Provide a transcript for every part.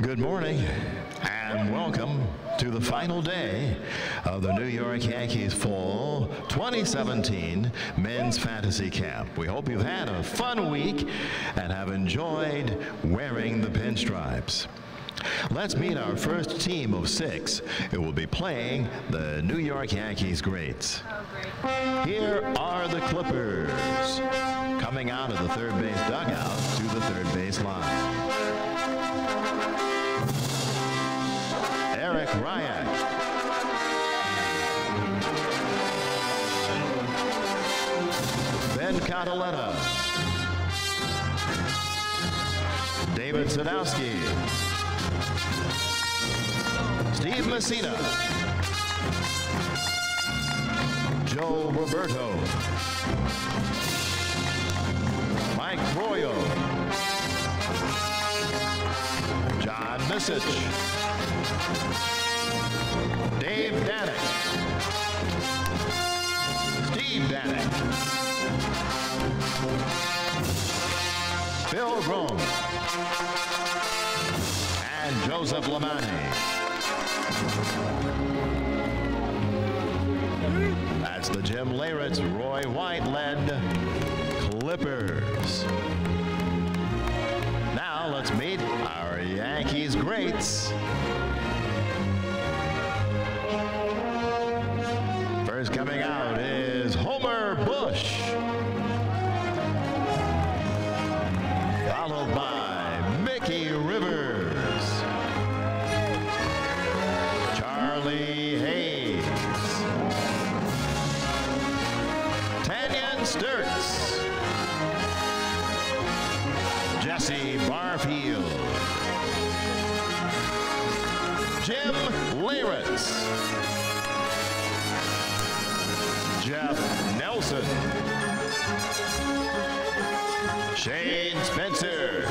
Good morning and welcome to the final day of the New York Yankees Fall 2017 Men's Fantasy Camp. We hope you've had a fun week and have enjoyed wearing the pinstripes. Let's meet our first team of 6. It will be playing the New York Yankees greats. Here are the Clippers coming out of the third base dugout to the third base line. Eric Ryak. Ben Cataletta. David Sadowski. Steve Messina. Joe Roberto. Mike Royo. John Misich. Dave Danek. Steve Danek. Phil Grome. And Joseph Lamani. That's the Jim Leyritz, Roy White-led Clippers. Now let's meet our Yankees greats. First coming out is Homer Bush, followed by Mickey Rivers, Charlie Hayes, Tanyan Sturts, Jesse Barfield, Jim Leyritz, Jeff Nelson, Shane Spencer,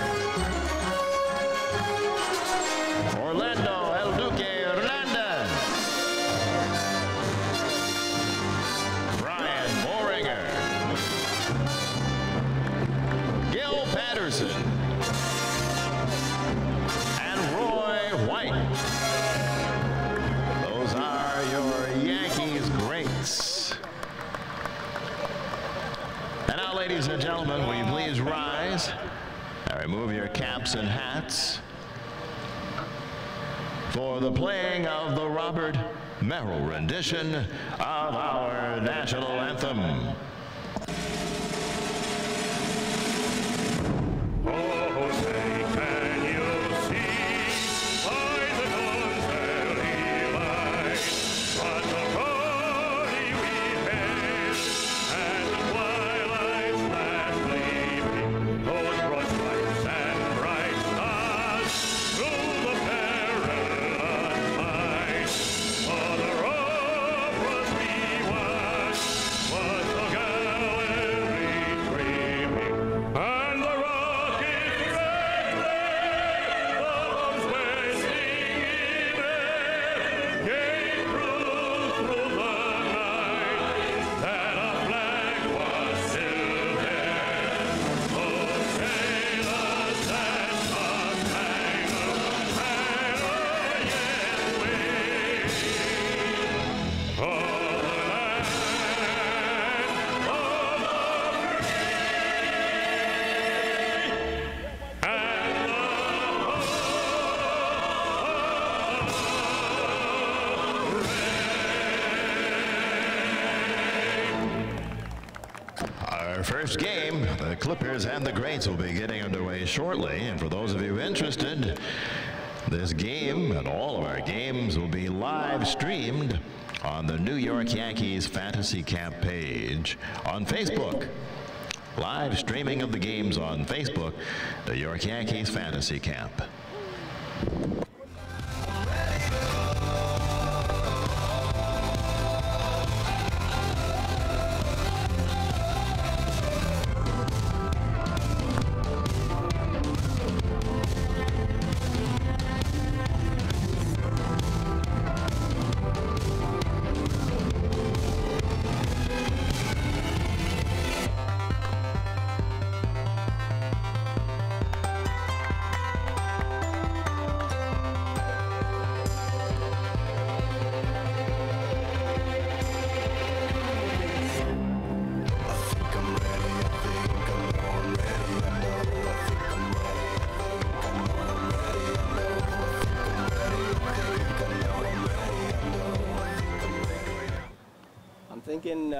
Orlando El Duque Hernandez, Brian Boringer, Gil Patterson, and Roy White. Those are your Yankees greats. And now, ladies and gentlemen, will you please rise and remove your caps and hats for the playing of the Robert Merrill rendition of our national anthem. First game, the Clippers and the Greats will be getting underway shortly. And for those of you interested, this game and all of our games will be live streamed on the New York Yankees Fantasy Camp page on Facebook. Live streaming of the games on Facebook, New York Yankees Fantasy Camp. thinking,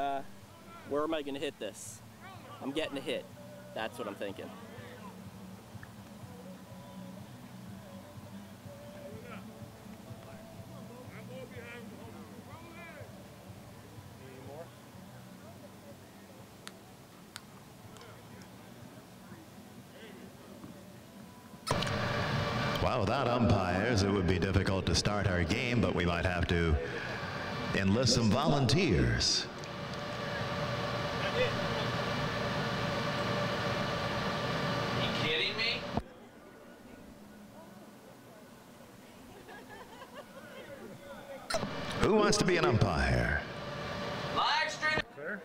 where am I going to hit this? I'm getting a hit. That's what I'm thinking. Well, without umpires, it would be difficult to start our game, but we might have to enlist some volunteers. Are you kidding me? Who wants to be an umpire? Live stream. Clear?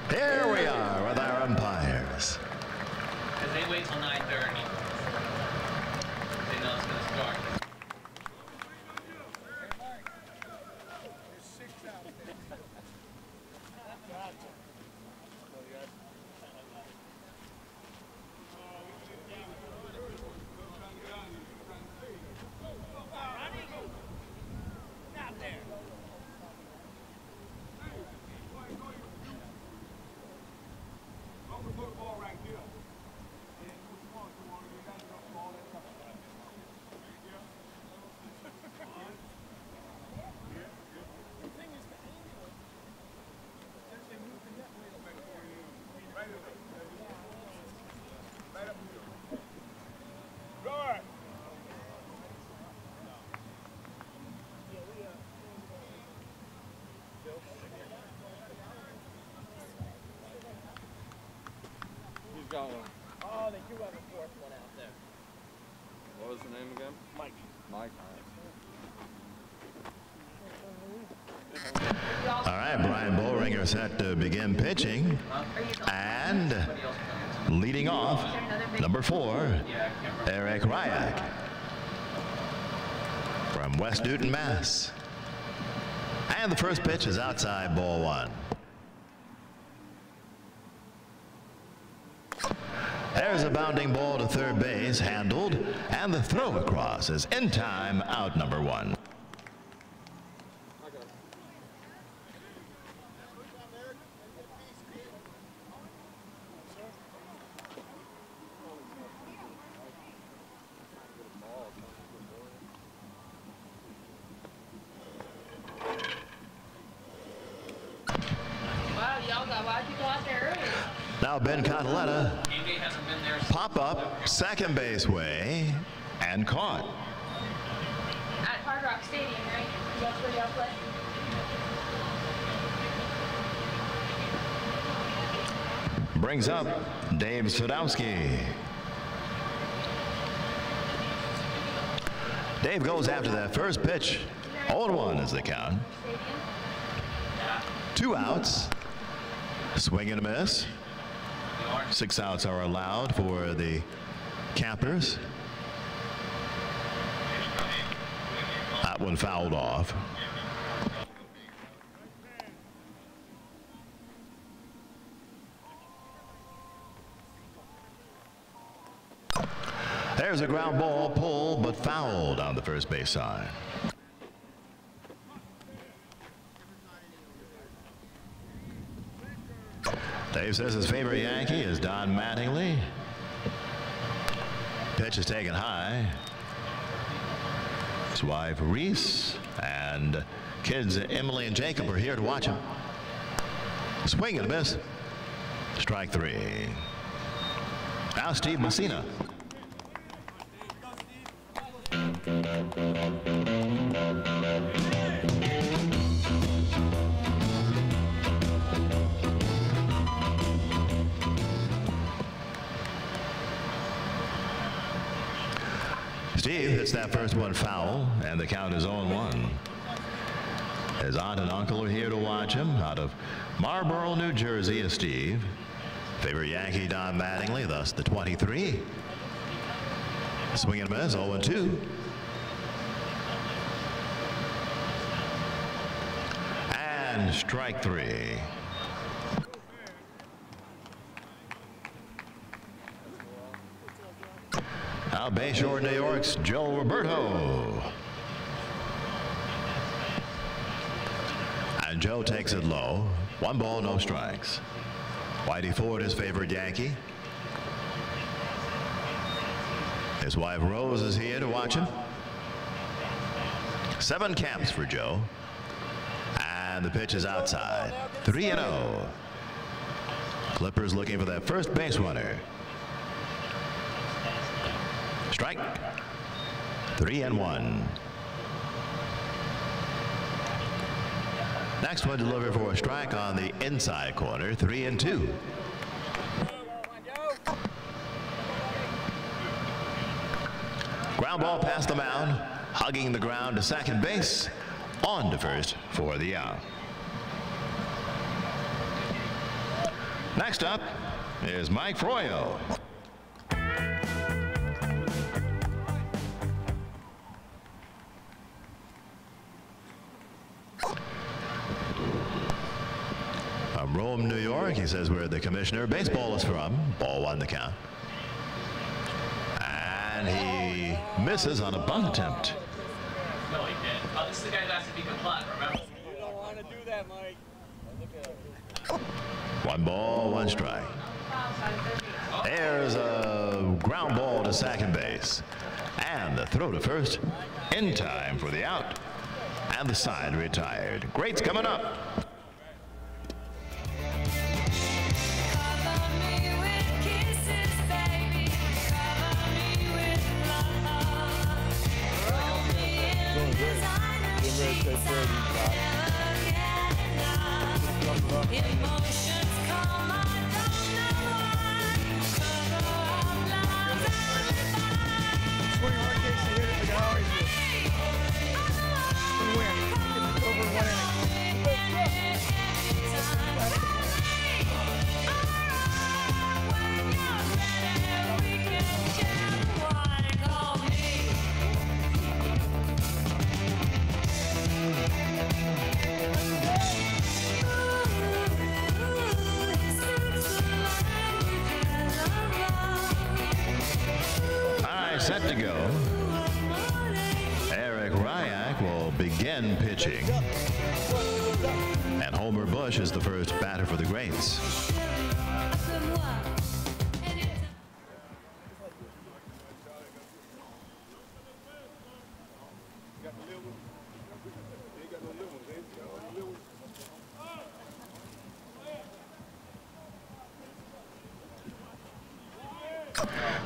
Here we are with our umpires. Because they wait till 9:30. They know it's going to start. Got one. Oh, they do have a fourth one out there. What was the name again? Mike. Mike. All right, Brian Bollringer set to begin pitching. And leading off, number 4, Eric Ryak from West Newton, Mass. And the first pitch is outside, ball 1. There's a bounding ball to third base, handled, and the throw across is in time, out number 1. Wow, y'all got a lot of people out there early. Now Ben Cataletta, Andy hasn't been there since. pop up, second base way, and caught. At Hard Rock Stadium, right? That's where y'all play? Brings up Dave Sadowski. Dave goes after that first pitch. 0-1 is the count. Stadium? 2 outs. Swing and a miss. 6 outs are allowed for the Campers. That one fouled off. There's a ground ball pulled but fouled on the first base side. Dave says his favorite Yankee is Don Mattingly. Pitch is taken high. His wife Reese and kids Emily and Jacob are here to watch him. Swing and a miss. Strike 3. Now Steve Messina. Steve hits that first one foul, and the count is 0-1. His aunt and uncle are here to watch him. Out of Marlboro, New Jersey is Steve. Favorite Yankee, Don Mattingly, thus the 23. Swing and a miss, 0-2. And strike 3. Now Bayshore, New York's Joe Roberto. And Joe takes it low. 1 ball, no strikes. Whitey Ford, his favorite Yankee. His wife Rose is here to watch him. 7 camps for Joe. And the pitch is outside. 3-0. Clippers looking for that first base runner. Strike. 3-1. Next one delivered for a strike on the inside corner. 3-2. Ground ball past the mound, hugging the ground to second base, on to first for the out. Next up is Mike Froyo. From Rome, New York, he says where the commissioner of baseball is from. Ball 1 the count. And he misses on a bunt attempt. No, he didn't. Oh, this is the guy who has to be compliant, remember? You don't want to do that, Mike. Look at it. 1 ball, 1 strike. There's a ground ball to second base. And the throw to first in time for the out. And the side retired. Greats coming up. Set to go. Eric Ryak will begin pitching. And Homer Bush is the first batter for the Greats.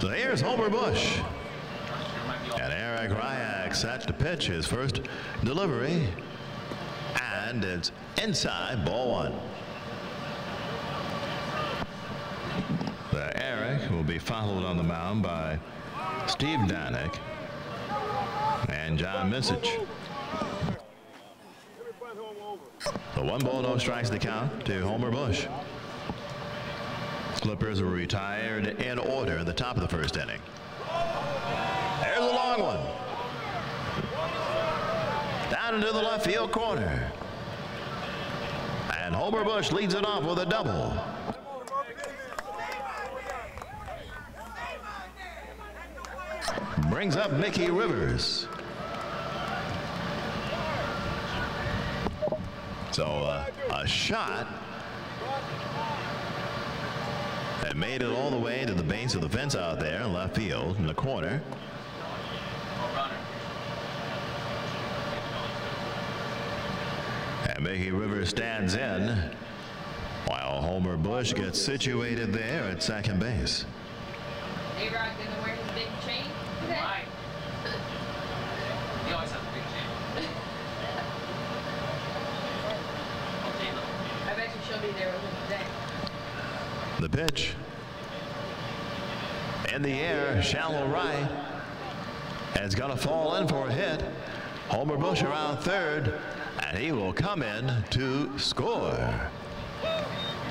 So here's Homer Bush. And Eric Ryak set to pitch his first delivery. And it's inside, ball 1. Eric will be followed on the mound by Steve Danek and John Misich. The 1 ball, no strikes the count to Homer Bush. Clippers were retired in order in the top of the first inning. There's a long one. Down into the left field corner. And Homer Bush leads it off with a double. Brings up Mickey Rivers. So a shot that made it all the way to the base of the fence out there in left field in the corner. And Mickey Rivers stands in while Homer Bush gets situated there at second base. A-Rod didn't wear his big chain today? Right. He always has a big chain. I bet you she'll be there with him today. The pitch in the air, shallow right, and it's going to fall in for a hit. Homer Bush around third, and he will come in to score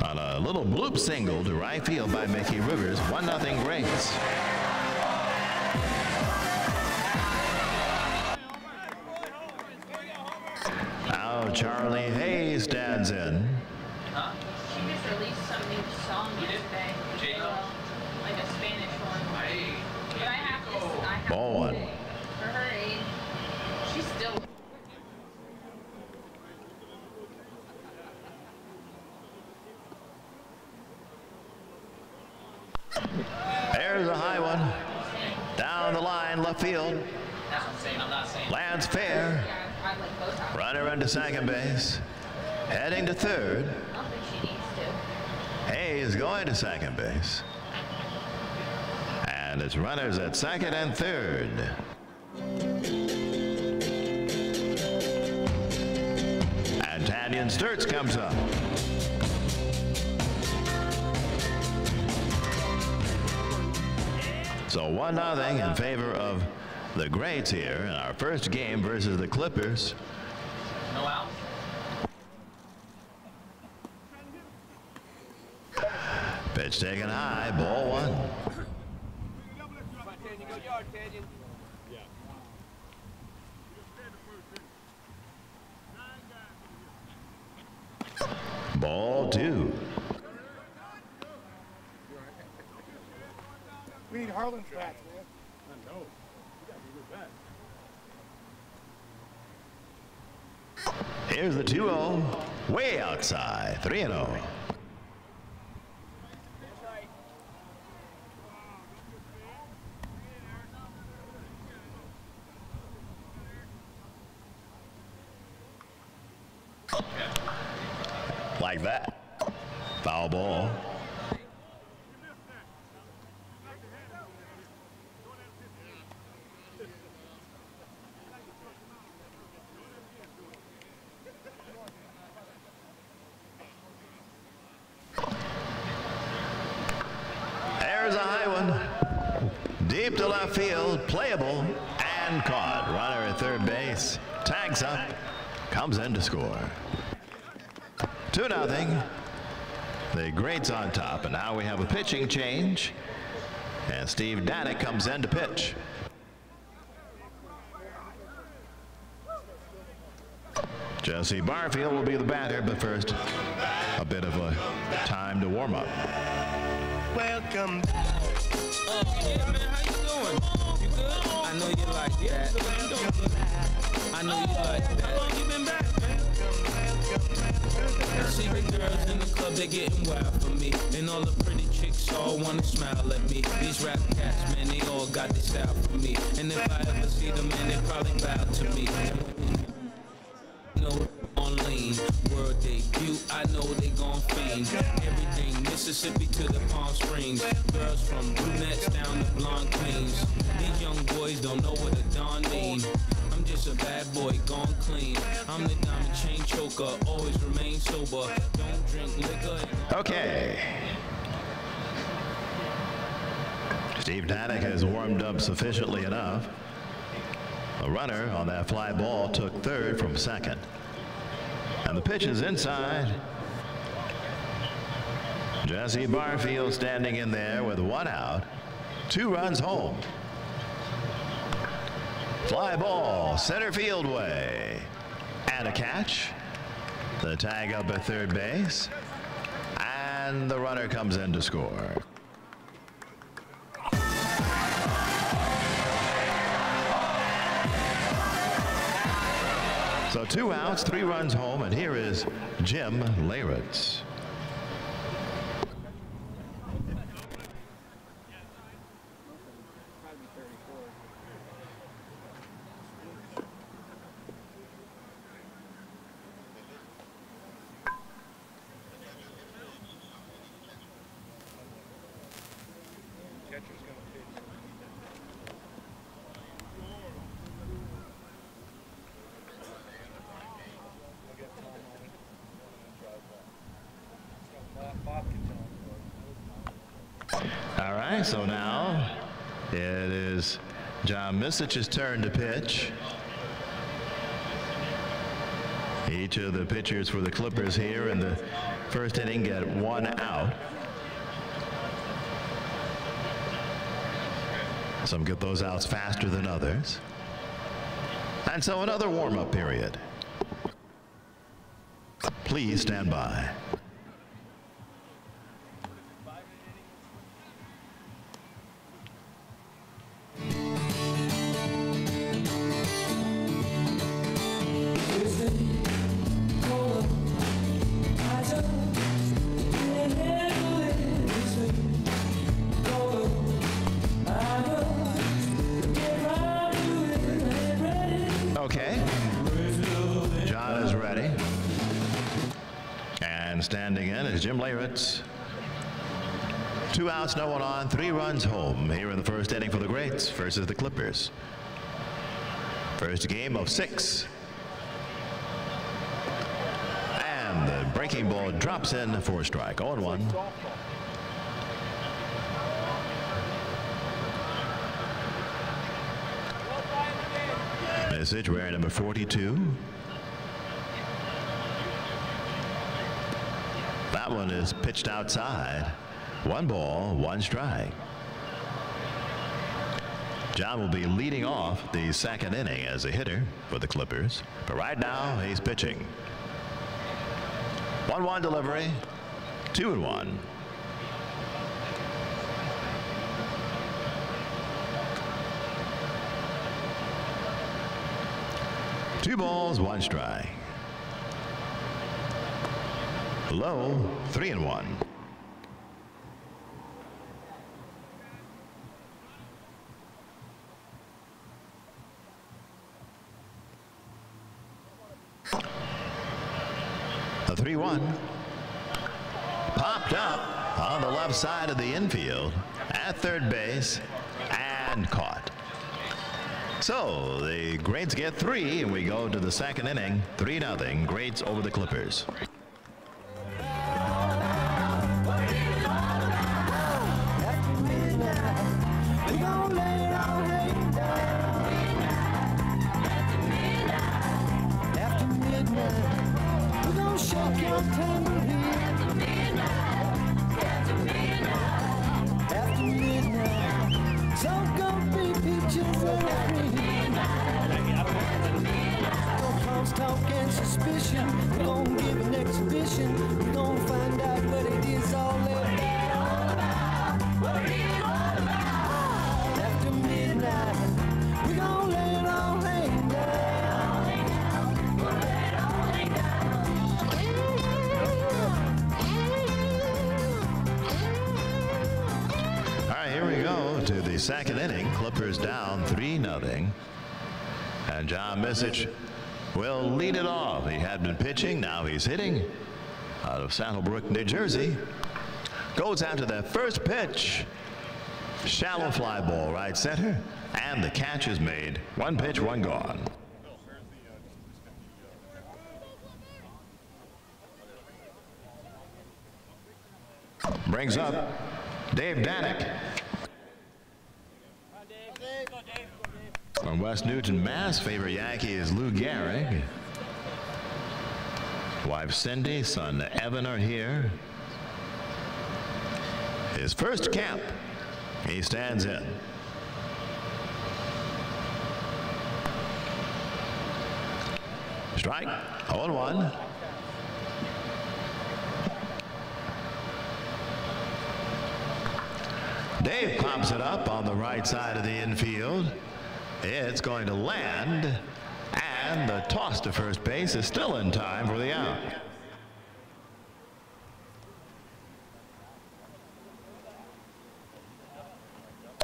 on a little bloop single to right field by Mickey Rivers. 1-0 Greats. Now Charlie Hayes stands in. Huh? She just released some new song yesterday. J-Lo? Like a Spanish one. Hey, But I have to That's what I'm saying. I'm not saying. Lands fair. I like both options. Runner into second base. Heading to third. I don't think she needs to. Hayes going to second base. And it's runners at second and third. And Tanyan Sturts comes up. So 1-0 in favor of the Greats here in our first game versus the Clippers. No out. Pitch taken high, ball one. Canyon, go yard, Canyon. Ball two. We need Harlan's bats, man. I know. You gotta be back. Here's the 2-0. Way outside. 3-0. Like that. Foul ball. There's a high one. Deep to left field. Playable and caught. Runner at third base. Tags up. Comes in to score. 2-0. The Greats on top, and now we have a pitching change. And Steve Danek comes in to pitch. Jesse Barfield will be the batter, but first, a bit of a time to warm up. Welcome. Yeah, man, how you doing? You good? I know you like that. I know you like that. How long you been back, man? I see the girls in the club, they getting wild for me. And all the pretty chicks all wanna smile at me. These rap cats, man, they all got this style for me. And if I ever see them, man, they probably bow to me. No on lean, world debut, I know they gon' fiend. Everything Mississippi to the Palm Springs. Girls from brunettes down to blonde queens. These young boys don't know what a Don mean. I'm just a bad boy gone clean. I'm the diamond chain choker, always remain sober. Don't drink liquor. Okay. Steve Danek has warmed up sufficiently enough. A runner on that fly ball took third from second. And the pitch is inside. Jesse Barfield standing in there with 1 out. 2 runs home. Fly ball, center field way. And a catch. The tag up at third base. And the runner comes in to score. So 2 outs, 3 runs home, and here is Jim Leyritz. All right, so now it is John Misich's turn to pitch. Each of the pitchers for the Clippers here in the first inning get 1 out. Some get those outs faster than others. And so another warm-up period. Please stand by. Okay. John is ready. And standing in is Jim Leyritz. 2 outs, no one on, 3 runs home here in the first inning for the Greats versus the Clippers. First game of 6. And the breaking ball drops in for a strike. 0-1. Message wearing number 42. That one is pitched outside. 1 ball, 1 strike. John will be leading off the second inning as a hitter for the Clippers. But right now, he's pitching. 1-1 delivery, 2-1. Two balls, 1 strike. Low, 3-1. The 3-1 popped up on the left side of the infield at third base and caught. So the Greats get 3 and we go to the second inning. 3-0 Greats over the Clippers. Talk and suspicion. We're gonna give an exhibition. We're gonna find out what it is all about. What it is all about. After midnight, we're gonna let it all hang down. We'll let it all hang down. All right, here we go to the second inning. Clippers down 3-0. And John Message will lead it off. He had been pitching, now he's hitting out of Saddlebrook, New Jersey. Goes after that first pitch. Shallow fly ball right center. And the catch is made. 1 pitch, 1 gone. Brings up Dave Danek. From West Newton, Mass. Favorite Yankee is Lou Gehrig. Wife Cindy, son Evan are here. His first camp. He stands in. Strike. 0-1. Dave pops it up on the right side of the infield. It's going to land, and the toss to first base is still in time for the out.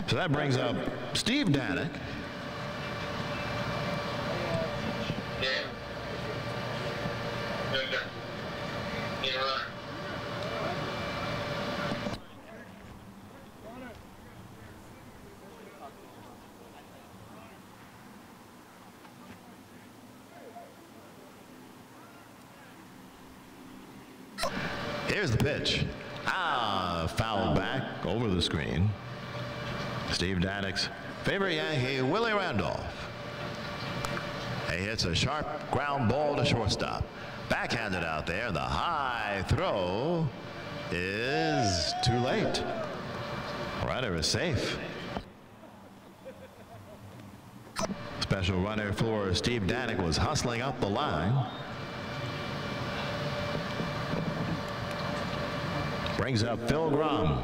So that brings up Steve Danek. Here's the pitch. Fouled back over the screen. Steve Danek's favorite Yankee, Willie Randolph. He hits a sharp ground ball to shortstop. Backhanded out there. The high throw is too late. Runner is safe. Special runner for Steve Danek was hustling up the line. Brings up Phil Grom.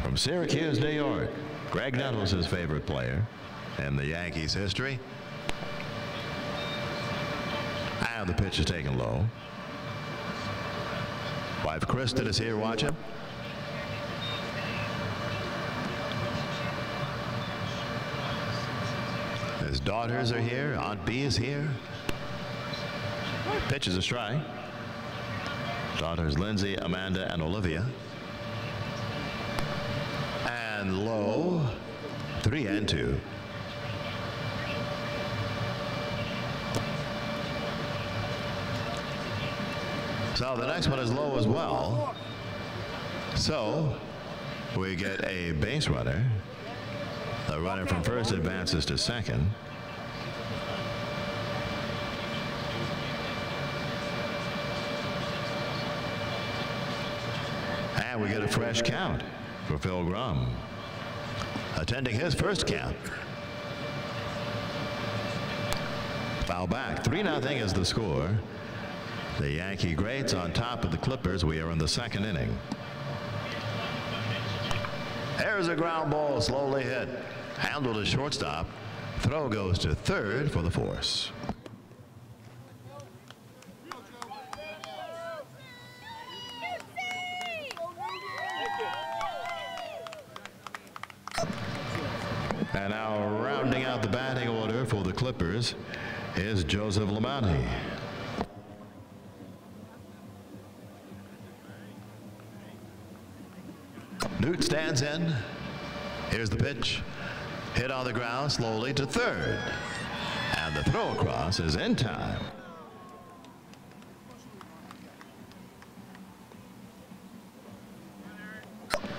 From Syracuse, New York. Greg Nettles, his favorite player in the Yankees history. And the pitch is taken low. Wife Kristen is here watching. His daughters are here. Aunt B is here. Pitch is a strike. Daughters Lindsay, Amanda, and Olivia. And low, 3-2. So the next one is low as well. So we get a base runner. The runner from first advances to second. And we get a fresh count for Phil Grum, attending his first count. Foul back. 3-0 is the score. The Yankee greats on top of the Clippers. We are in the second inning. There's a ground ball, slowly hit. Handled to shortstop. Throw goes to third for the force. And now rounding out the batting order for the Clippers is Joseph Lamonti. Newt stands in. Here's the pitch. Hit on the ground slowly to third. And the throw across is in time.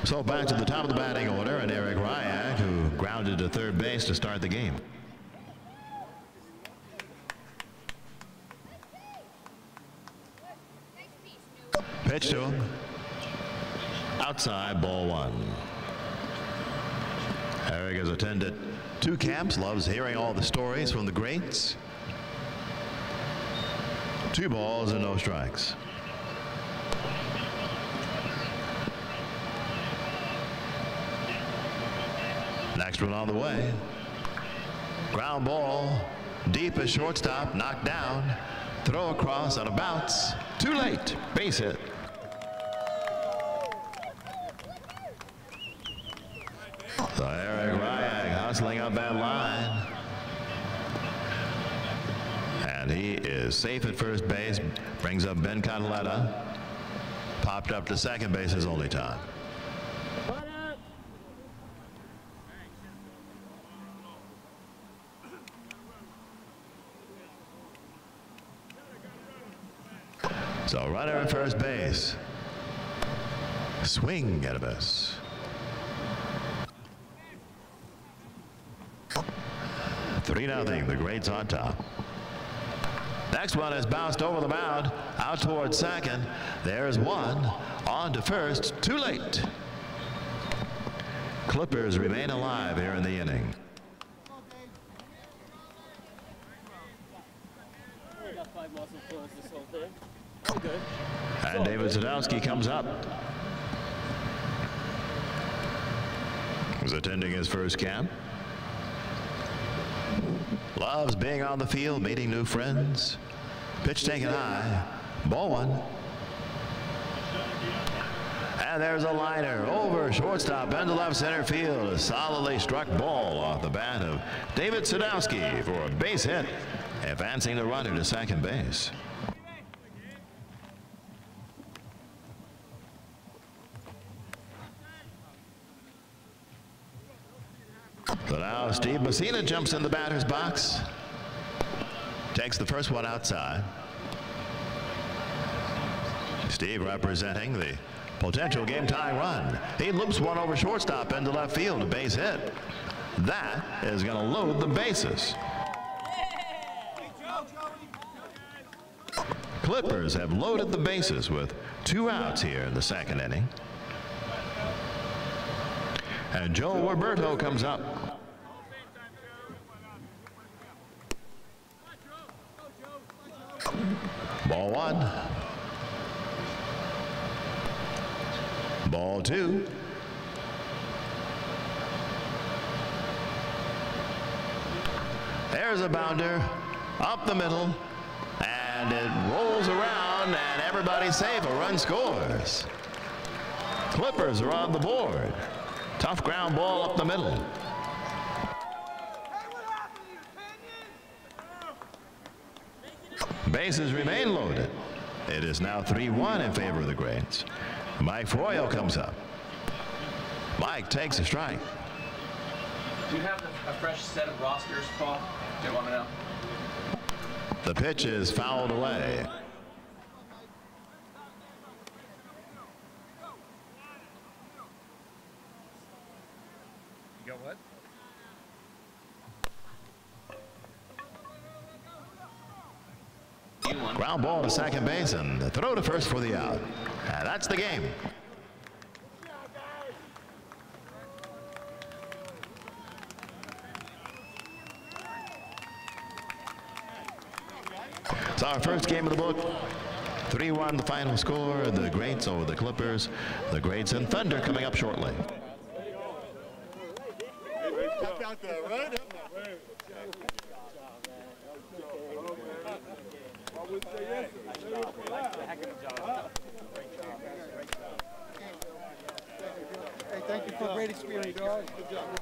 So back to the top of the batting order, and Eric Ryak, who grounded to third base to start the game. Pitch to him. Outside, ball one. Eric has attended 2 camps, loves hearing all the stories from the greats. 2 balls and no strikes. Next one on the way. Ground ball, deep as shortstop, knocked down. Throw across on a bounce. Too late, base hit. So Eric Ryak hustling up that line. And he is safe at first base. Brings up Ben Cataletta. Popped up to second base his only time. So runner at first base. Swing at a miss. 3-0, the greats on top. Next one is bounced over the mound, out towards second. There's one, on to first, too late. Clippers remain alive here in the inning. And David Sadowski comes up. He's attending his first camp. Loves being on the field, meeting new friends. Pitch taken high. Ball one. And there's a liner over shortstop into left center field. A solidly struck ball off the bat of David Sadowski for a base hit, advancing the runner to second base. So now Steve Messina jumps in the batter's box. Takes the first one outside. Steve representing the potential game-tying run. He loops one over shortstop into left field, a base hit. That is going to load the bases. Clippers have loaded the bases with 2 outs here in the second inning. And Joe Roberto comes up. Ball one. Ball two. There's a bounder up the middle, and it rolls around, and everybody's safe. A run scores. Clippers are on the board. Tough ground ball up the middle. Bases remain loaded. It is now 3-1 in favor of the Greats. Mike Froyle comes up. Mike takes a strike. Do you have a fresh set of rosters, Paul? Do you want to know? The pitch is fouled away. You got what? Ground ball to second base and the throw to first for the out. And that's the game. It's our first game of the book. 3-1 the final score. The Greats over the Clippers. The Greats and Thunder coming up shortly. Hey, thank you for a great experience, guys. Good job.